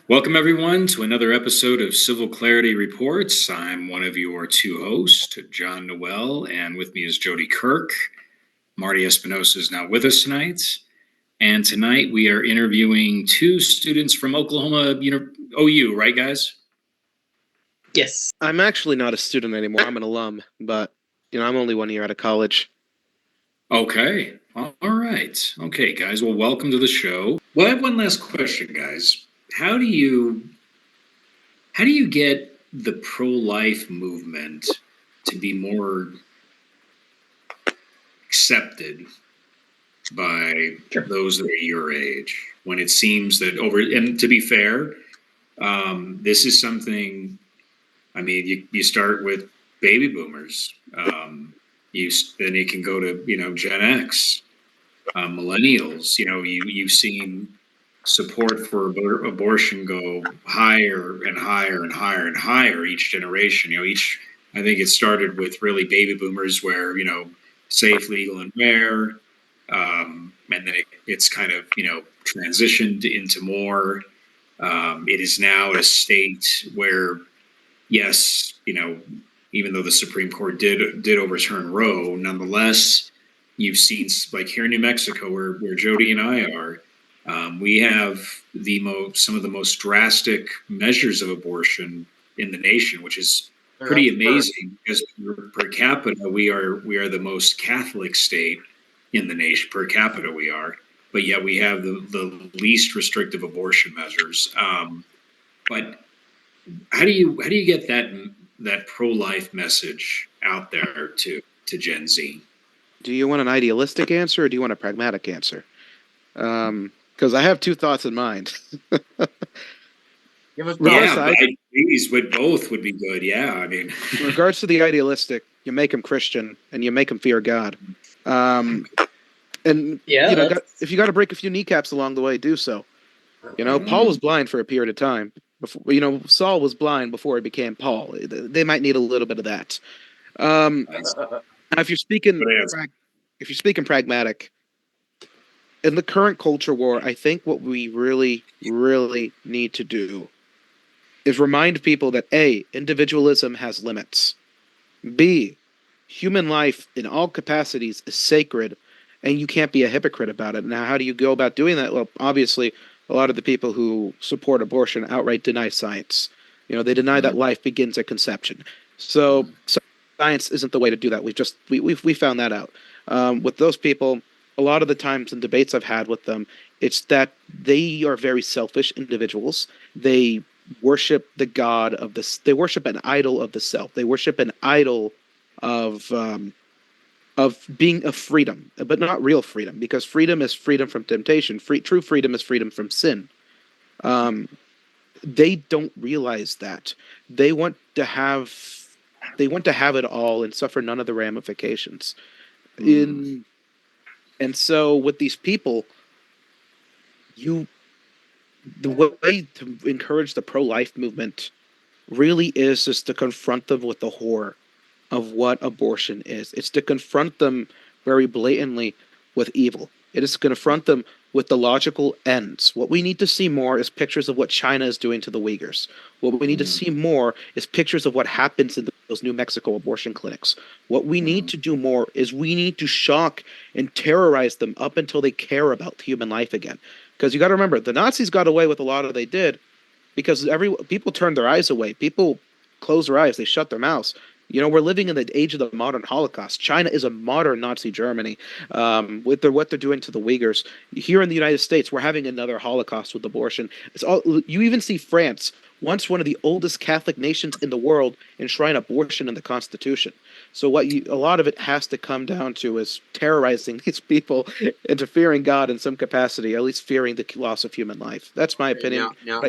Welcome, everyone, to another episode of Civil Clarity Reports. I'm one of your two hosts, John Noel, and with me is Jody Kirk. Marty Espinosa is not with us tonight. And tonight we are interviewing two students from Oklahoma OU, right, guys? Yes. I'm actually not a student anymore. I'm an alum, but I'm only 1 year out of college. Okay. All right. Okay, guys. Well, welcome to the show. Well, I have one last question, guys. How do you get the pro-life movement to be more accepted by those that are your age when it seems that and to be fair, this is something, I mean, you start with baby boomers, then you can go to, Gen X, millennials, you've seen support for abortion go higher and higher and higher and higher each generation, I think it started with really baby boomers where, safe, legal, and rare. And then it's kind of, transitioned into more. It is now a state where, yes, even though the Supreme Court did overturn Roe, nonetheless, you've seen, like here in New Mexico, where Jody and I are, we have some of the most drastic measures of abortion in the nation, which is pretty amazing because per capita we are the most Catholic state in the nation. Per capita we are, but yet we have the least restrictive abortion measures. But how do you get that pro-life message out there to Gen Z? Do you want an idealistic answer or do you want a pragmatic answer? Because I have two thoughts in mind. With both would be good. Yeah, I mean, in regards to the idealistic, you make them Christian and you make them fear God. And yeah, if you got to break a few kneecaps along the way, do so. Paul was blind for a period of time. Before, Saul was blind before he became Paul. They might need a little bit of that. If you're speaking pragmatic, in the current culture war, I think what we really, really need to do is remind people that A, individualism has limits. B, human life in all capacities is sacred, and you can't be a hypocrite about it. Now, how do you go about doing that? Well, obviously, a lot of the people who support abortion outright deny science. They deny that life begins at conception. So science isn't the way to do that. We found that out. With those people, a lot of the times in debates I've had with them, it's that they are very selfish individuals. They worship the god of this. They worship an idol of the self. They worship an idol of being of freedom, but not real freedom, because freedom is freedom from temptation. True freedom is freedom from sin. They don't realize that. They want to have it all and suffer none of the ramifications. And so with these people, the way to encourage the pro-life movement really is just to confront them with the horror of what abortion is. It's to confront them very blatantly with evil. It is to confront them with the logical ends. What we need to see more is pictures of what China is doing to the Uyghurs. What we need to see more is pictures of what happens in those New Mexico abortion clinics. What we need to do more is we need to shock and terrorize them up until they care about human life again. Because you got to remember, the Nazis got away with a lot of what they did because people turned their eyes away. People closed their eyes. They shut their mouths. We're living in the age of the modern Holocaust. China is a modern Nazi Germany with what they're doing to the Uyghurs. Here in the United States, we're having another Holocaust with abortion. You even see France, once one of the oldest Catholic nations in the world, enshrine abortion in the Constitution. So a lot of it has to come down to is terrorizing these people into fearing God in some capacity, at least fearing the loss of human life. That's my opinion. Now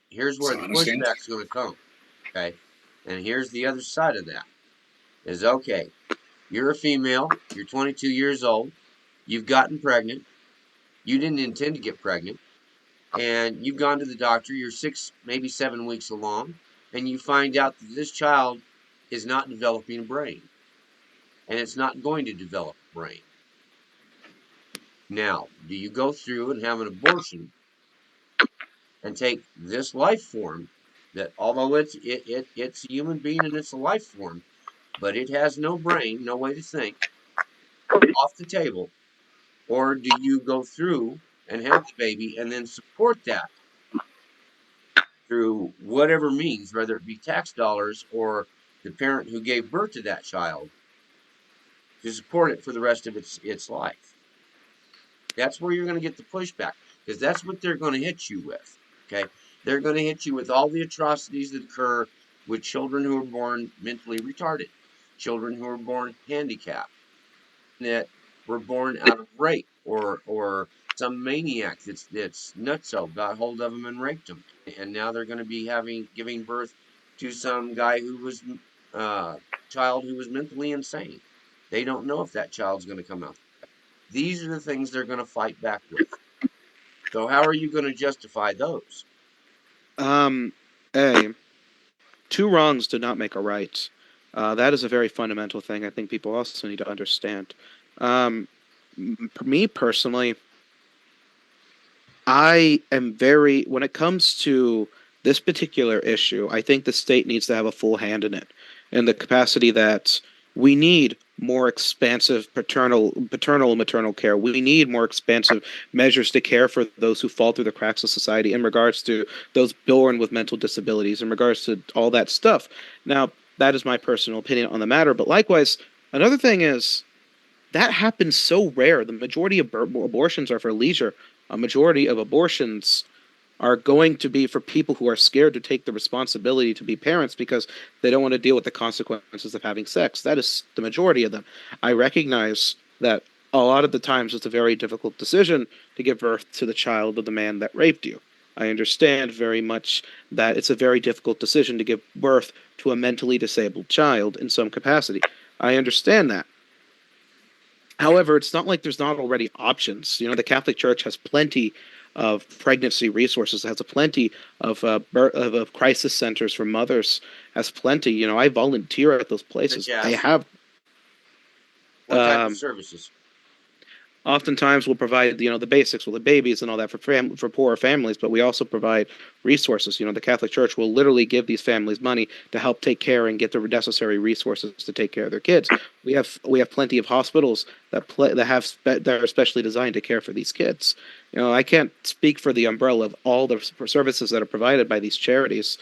here's where the pushback's going to come. Okay. And here's the other side of that. Is okay, you're a female, you're 22 years old, you've gotten pregnant, you didn't intend to get pregnant, and you've gone to the doctor, you're 6, maybe 7 weeks along, and you find out that this child is not developing a brain. And it's not going to develop a brain. Now, do you go through and have an abortion and take this life form that, although it's a human being and it's a life form, but it has no brain, no way to think, off the table? Or do you go through and have the baby and then support that through whatever means, whether it be tax dollars or the parent who gave birth to that child, to support it for the rest of its life? That's where you're going to get the pushback, because that's what they're going to hit you with. Okay, they're going to hit you with all the atrocities that occur with children who are born mentally retarded, children who are born handicapped, that were born out of rape, or some maniac that's nutso got hold of them and raped them, and now they're going to be giving birth to some guy who was child who was mentally insane. They don't know if that child's going to come out. These are the things they're going to fight back with. So how are you going to justify those? A, two wrongs do not make a right. That is a very fundamental thing I think people also need to understand. For me personally, I am very, when it comes to this particular issue, I think the state needs to have a full hand in the capacity that we need more expansive paternal and maternal care. We need more expansive measures to care for those who fall through the cracks of society in regards to those born with mental disabilities, in regards to all that stuff. Now, that is my personal opinion on the matter, but likewise, another thing is that happens so rare. The majority of abortions are for leisure. A majority of abortions are going to be for people who are scared to take the responsibility to be parents because they don't want to deal with the consequences of having sex. That is the majority of them. I recognize that a lot of the times it's a very difficult decision to give birth to the child of the man that raped you. I understand very much that it's a very difficult decision to give birth to a mentally disabled child in some capacity. I understand that. However, it's not like there's not already options. You know, the Catholic Church has plenty of pregnancy resources, has a plenty of crisis centers for mothers, has plenty. You know, I volunteer at those places. They have. What type of services? Oftentimes we'll provide, you know, the basics with the babies and all that for poorer families, but we also provide resources. You know, the Catholic Church will literally give these families money to help take care and get the necessary resources to take care of their kids. We have plenty of hospitals that are especially designed to care for these kids. You know, I can't speak for the umbrella of all the services that are provided by these charities,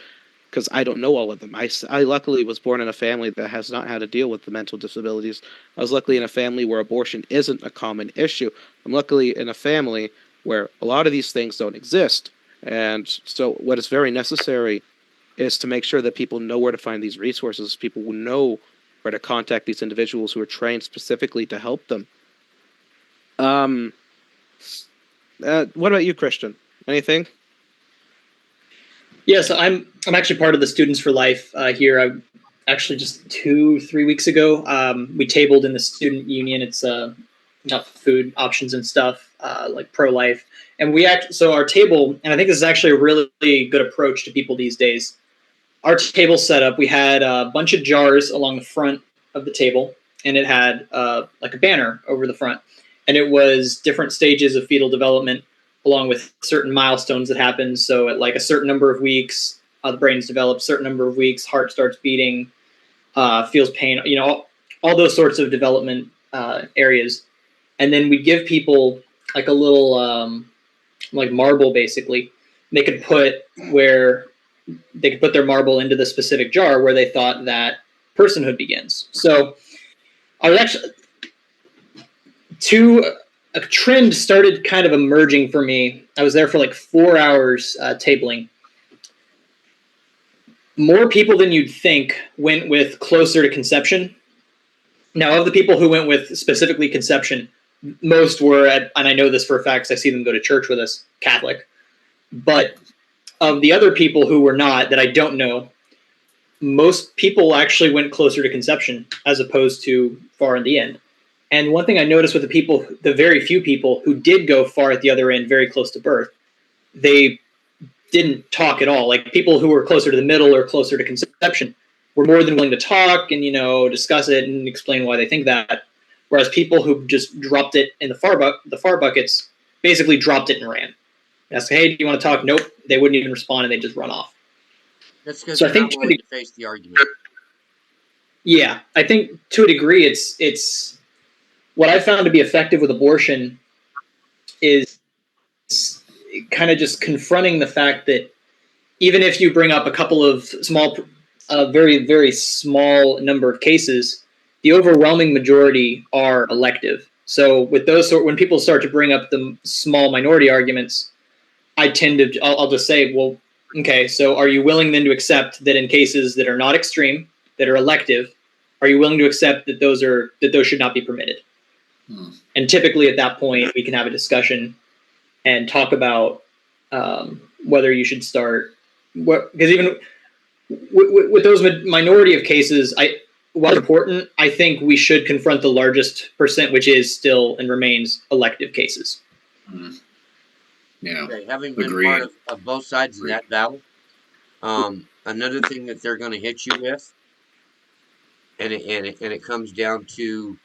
because I don't know all of them. I luckily was born in a family that has not had to deal with the mental disabilities. I was luckily in a family where abortion isn't a common issue. I'm luckily in a family where a lot of these things don't exist. And so what is very necessary is to make sure that people know where to find these resources. People will know where to contact these individuals who are trained specifically to help them. What about you, Christian? Anything? Yeah, so I'm actually part of the Students for Life here. I actually just 2-3 weeks ago we tabled in the student union. It's got food options and stuff like pro-life, and so our table, and I think this is actually a really good approach to people these days. Our table setup, we had a bunch of jars along the front of the table, and it had like a banner over the front, and it was different stages of fetal development along with certain milestones that happen. So at like a certain number of weeks, the brain's developed, certain number of weeks, heart starts beating, feels pain, you know, all those sorts of development areas. And then we give people like a little like marble, basically. They could put their marble into the specific jar where they thought that personhood begins. So I was actually a trend started kind of emerging for me. I was there for like 4 hours tabling. More people than you'd think went with closer to conception. Now, of the people who went with specifically conception, most were, and I know this for a fact because I see them go to church with us, Catholic. But of the other people who were not, that I don't know, most people actually went closer to conception as opposed to far in the end. And one thing I noticed with the very few people who did go far at the other end, very close to birth, they didn't talk at all. Like people who were closer to the middle or closer to conception were more than willing to talk and, you know, discuss it and explain why they think that. Whereas people who just dropped it in the far buckets basically dropped it and ran. Ask, hey, do you want to talk? Nope. They wouldn't even respond, and they just run off. That's because So they're not willing to face the argument. Yeah, I think to a degree, it's what I found to be effective with abortion is kind of just confronting the fact that even if you bring up a couple of very, very small number of cases, the overwhelming majority are elective. So with when people start to bring up the small minority arguments, I'll just say, well, okay, so are you willing then to accept that in cases that are not extreme, that are elective, are you willing to accept that those should not be permitted? And typically at that point, we can have a discussion and talk about whether you should start. Because even with those minority of cases, while important, I think we should confront the largest percent, which is still and remains elective cases. Yeah. Okay, having been part of both sides of that battle, another thing that they're going to hit you with, and it comes down to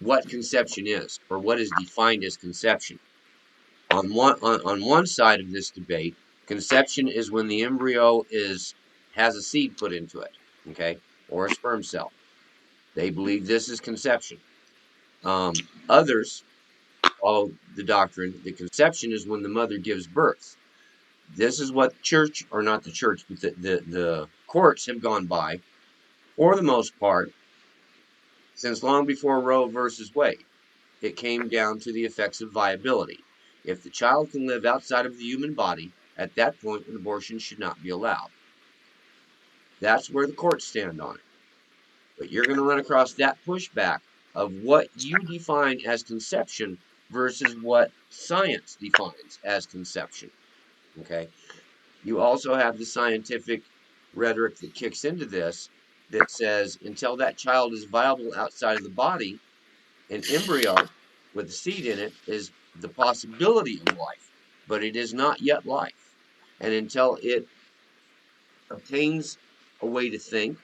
what conception is, or what is defined as conception. On one side of this debate, conception is when the embryo has a seed put into it, okay, or a sperm cell. They believe this is conception. Others follow the doctrine that conception is when the mother gives birth. This is what the church, or not the church, but the courts have gone by, for the most part, since long before Roe versus Wade. It came down to the effects of viability. If the child can live outside of the human body, at that point, an abortion should not be allowed. That's where the courts stand on it. But you're going to run across that pushback of what you define as conception versus what science defines as conception. Okay. You also have the scientific rhetoric that kicks into this that says until that child is viable outside of the body, an embryo with a seed in it is the possibility of life, but it is not yet life. And until it obtains a way to think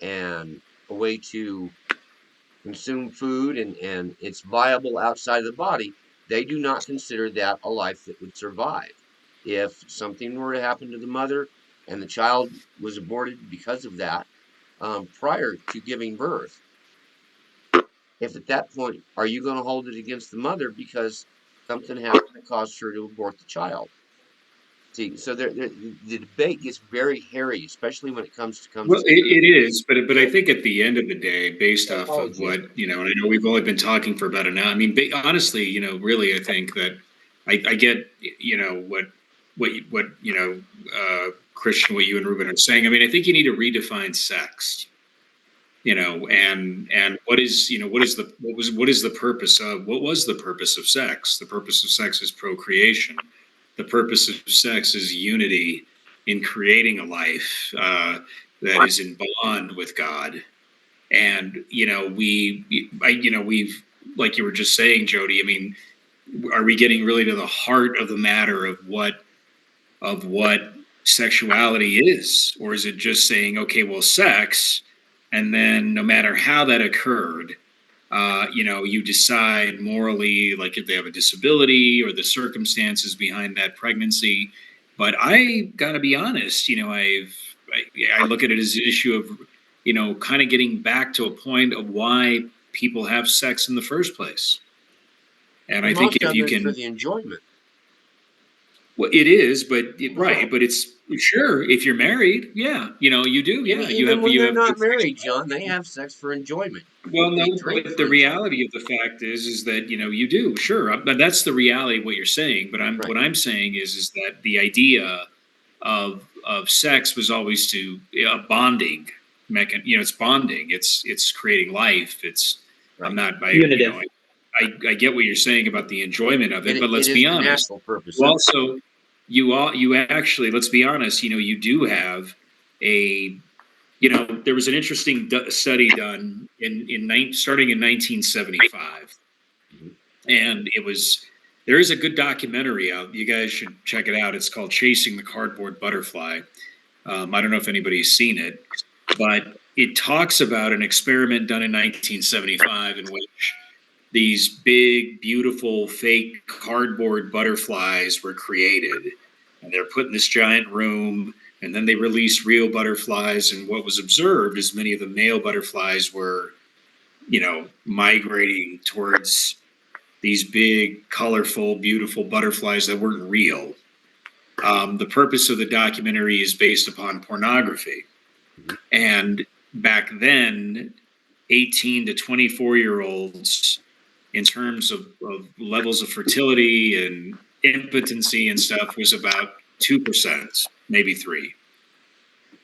and a way to consume food and it's viable outside of the body, they do not consider that a life that would survive. If something were to happen to the mother and the child was aborted because of that, prior to giving birth, if at that point, are you going to hold it against the mother because something happened that caused her to abort the child? See, so the debate gets very hairy, especially when it comes to Well, it is, but I think at the end of the day, based off of what, and I know we've only been talking for about an hour. I mean, honestly, really, I think that I get, Christian, what you and Ruben are saying. I mean, I think you need to redefine sex, and what is the purpose of, what was the purpose of sex? The purpose of sex is procreation. The purpose of sex is unity in creating a life that is in bond with God. And we've, like you were just saying, Jody. I mean, are we getting really to the heart of the matter of what sexuality is, or is it just saying, okay, well, sex, and then no matter how that occurred, you decide morally, like if they have a disability or the circumstances behind that pregnancy. But I gotta be honest, I look at it as an issue of, kind of getting back to a point of why people have sex in the first place. And I think if you can, for the enjoyment. well, it is, but right, but it's sure if you're married, yeah, you do, yeah, Even when they're not married, John, they have sex for enjoyment. Well, no, but the reality of the fact is that you do, sure, but that's the reality of what you're saying. But what I'm saying is that the idea of sex was always to bonding mechanism. It's bonding. It's creating life. I'm not unitive. I get what you're saying about the enjoyment of it, but let's be honest. Purpose. Also, you actually, let's be honest. You do have a. There was an interesting study done starting in 1975, and there is a good documentary out. You guys should check it out. It's called "Chasing the Cardboard Butterfly." I don't know if anybody's seen it, but it talks about an experiment done in 1975 in which these big, beautiful, fake cardboard butterflies were created. And they're put in this giant room, and then they release real butterflies. And what was observed is many of the male butterflies were, migrating towards these big, colorful, beautiful butterflies that weren't real. The purpose of the documentary is based upon pornography. And back then, 18 to 24-year-olds, in terms of levels of fertility and impotency and stuff, was about 2%, maybe 3.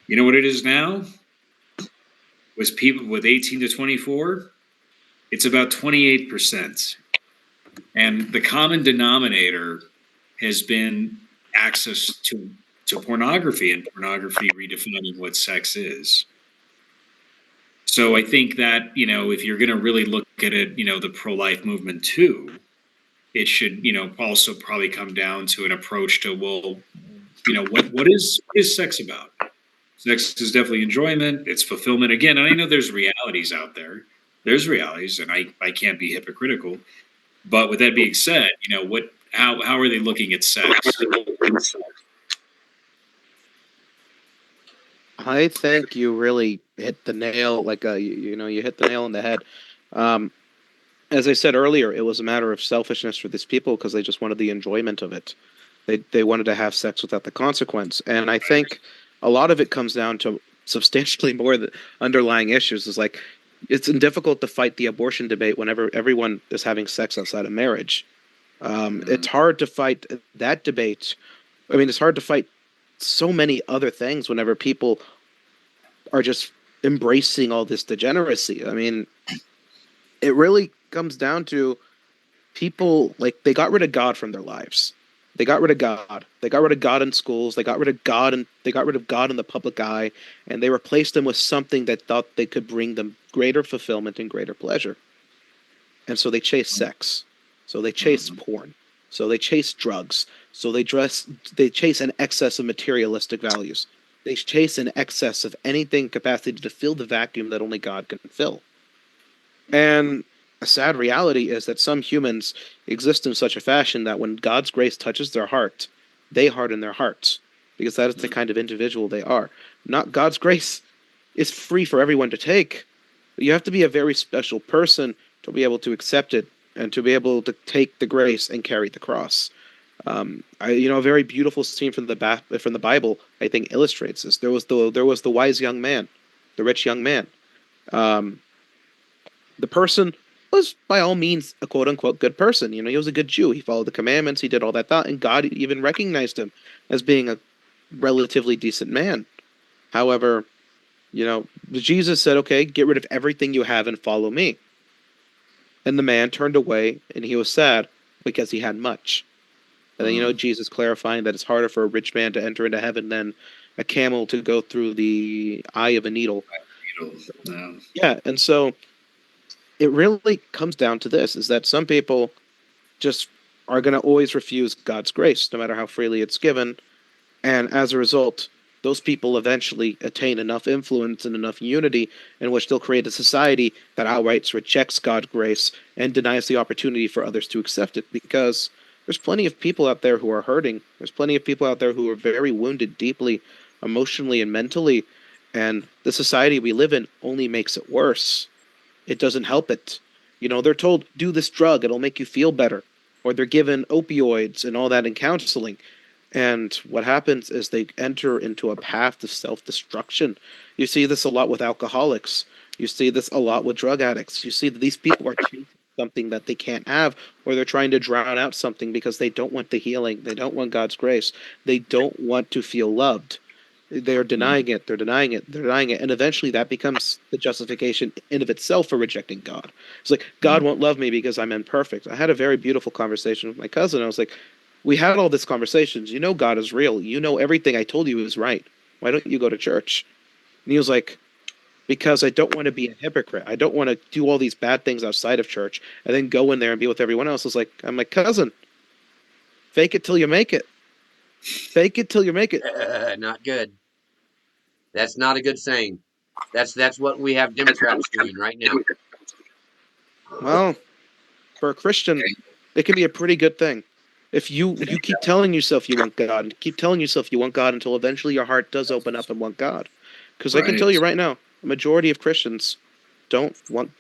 You know what it is now? With people with 18 to 24, it's about 28%. And the common denominator has been access to pornography, and pornography redefining what sex is. So I think that, if you're going to really look at it, the pro-life movement too, it should, also probably come down to an approach to, well, what is sex about? Sex is definitely enjoyment. It's fulfillment. Again, and I know there's realities out there. There's realities, and I can't be hypocritical. But with that being said, how are they looking at sex? I think you really hit the nail, like you hit the nail on the head. As I said earlier, it was a matter of selfishness for these people because they just wanted the enjoyment of it. They wanted to have sex without the consequence, and I think a lot of it comes down to substantially more the underlying issues. Is like it's difficult to fight the abortion debate whenever everyone is having sex outside of marriage. It's hard to fight that debate. I mean, it's hard to fight so many other things whenever people are just embracing all this degeneracy. I mean, it really comes down to people like they got rid of God from their lives. They got rid of God. They got rid of God in schools. They got rid of God and they got rid of God in the public eye, and they replaced him with something that thought they could bring them greater fulfillment and greater pleasure. And so they chase sex. So they chase porn. So they chase drugs. So they chase an excess of materialistic values. They chase an excess of anything capacity to fill the vacuum that only God can fill. And a sad reality is that some humans exist in such a fashion that when God's grace touches their heart, they harden their hearts because that is the kind of individual they are. Not God's grace is free for everyone to take, but you have to be a very special person to be able to accept it and to be able to take the grace and carry the cross. A very beautiful scene from the Bible, I think, illustrates this. There was the wise young man, the rich young man. The person was by all means a quote unquote good person. He was a good Jew. He followed the commandments. He did all that thought, and God even recognized him as being a relatively decent man. However, Jesus said, "Okay, get rid of everything you have and follow me." And the man turned away, and he was sad because he had much. And then Jesus clarifying that it's harder for a rich man to enter into heaven than a camel to go through the eye of a needle. No. Yeah, and so it really comes down to this, is that some people just are going to always refuse God's grace, no matter how freely it's given. And as a result, those people eventually attain enough influence and enough unity in which they'll create a society that outright rejects God's grace and denies the opportunity for others to accept it. Because there's plenty of people out there who are hurting. There's plenty of people out there who are very wounded deeply, emotionally and mentally. And the society we live in only makes it worse. It doesn't help it. They're told, do this drug, it'll make you feel better. Or they're given opioids and all that in counseling. And what happens is they enter into a path of self-destruction. You see this a lot with alcoholics. You see this a lot with drug addicts. You see that these people are chasing something that they can't have, or they're trying to drown out something because they don't want the healing. They don't want God's grace. They don't want to feel loved. They're denying it. They're denying it. They're denying it. And eventually that becomes the justification in of itself for rejecting God. It's like, God won't love me because I'm imperfect. I had a very beautiful conversation with my cousin. I was like, we had all these conversations. God is real. Everything I told you is right. Why don't you go to church? And he was like, because I don't want to be a hypocrite. I don't want to do all these bad things outside of church and then go in there and be with everyone else. I'm like, cousin, fake it till you make it. Fake it till you make it. Not good. That's not a good saying. That's what we have Democrats doing right now. Well, For a Christian, it can be a pretty good thing. If you keep telling yourself you want God, and keep telling yourself you want God until eventually your heart does open up and want God. Because I can tell you right now, a majority of Christians don't want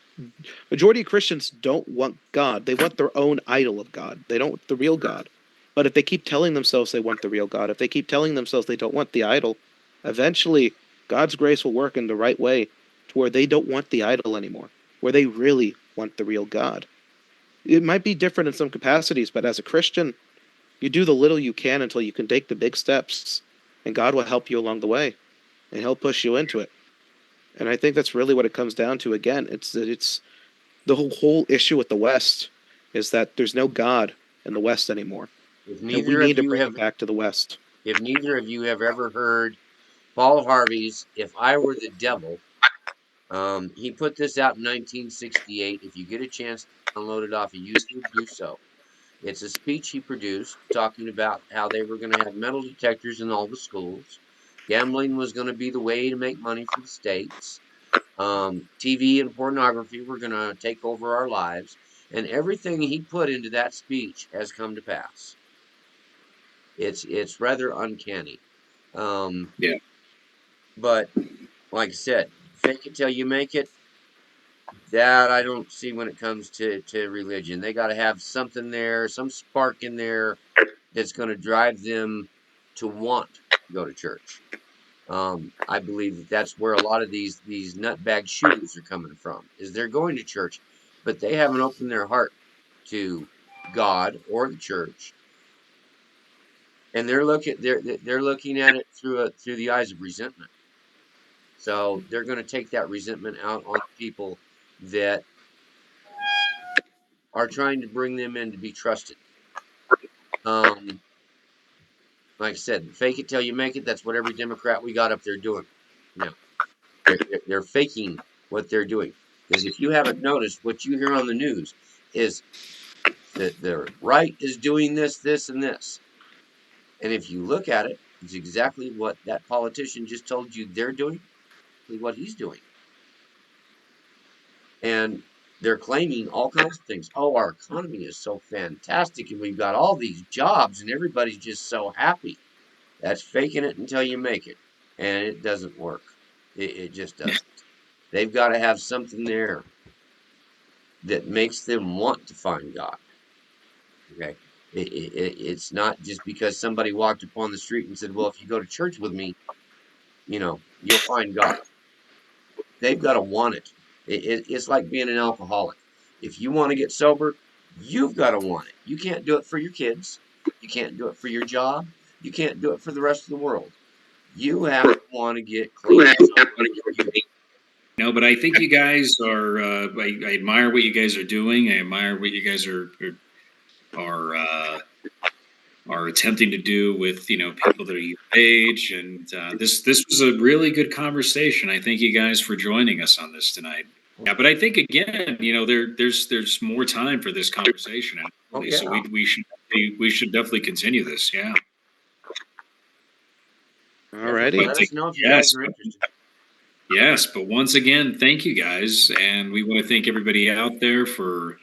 God. They want their own idol of God. They don't want the real God. But if they keep telling themselves they want the real God, if they keep telling themselves they don't want the idol, eventually God's grace will work in the right way to where they don't want the idol anymore, where they really want the real God. It might be different in some capacities, but as a Christian, you do the little you can until you can take the big steps, and God will help you along the way, and He'll push you into it. And I think that's really what it comes down to. Again, it's the whole issue with the West is that there's no God in the West anymore, and we need to bring it back to the West. If neither of you have ever heard Paul Harvey's "If I Were the Devil," he put this out in 1968. If you get a chance to download it off of YouTube, do so. It's a speech he produced talking about how they were going to have metal detectors in all the schools. Gambling was going to be the way to make money for the states. TV and pornography were going to take over our lives. And everything he put into that speech has come to pass. It's rather uncanny. Yeah. But like I said, fake it till you make it. That I don't see when it comes to religion. They got to have something there, some spark in there that's going to drive them to want to go to church. I believe that that's where a lot of these nutbag shooters are coming from. Is they're going to church, but they haven't opened their heart to God or the church, and they're looking at it through the eyes of resentment. So they're going to take that resentment out on people that are trying to bring them in to be trusted. Um, like I said, fake it till you make it. That's what every Democrat we got up there doing now. They're faking what they're doing. Because if you haven't noticed, what you hear on the news is that the right is doing this, this, and this. And if you look at it, it's exactly what that politician just told you they're doing, what he's doing. And they're claiming all kinds of things. Oh, our economy is so fantastic, and we've got all these jobs, and everybody's just so happy. That's faking it until you make it. And it doesn't work. It just doesn't. They've got to have something there that makes them want to find God. Okay. It's not just because somebody walked upon the street and said, well, if you go to church with me, you'll find God. They've got to want it. It's like being an alcoholic. If you want to get sober, you've got to want it. You can't do it for your kids. You can't do it for your job. You can't do it for the rest of the world. You have to want to get clean. No, but I think you guys are. I admire what you guys are doing. I admire what you guys are attempting to do with people that are your age. And this was a really good conversation. I thank you guys for joining us on this tonight. Yeah, but I think again, there's more time for this conversation. Actually. So we should definitely continue this. Yeah. Alrighty. Let us know if you guys are interested. Yes, but once again, thank you guys, and we want to thank everybody out there for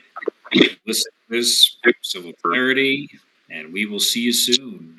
listening to this Civil Clarity, and we will see you soon.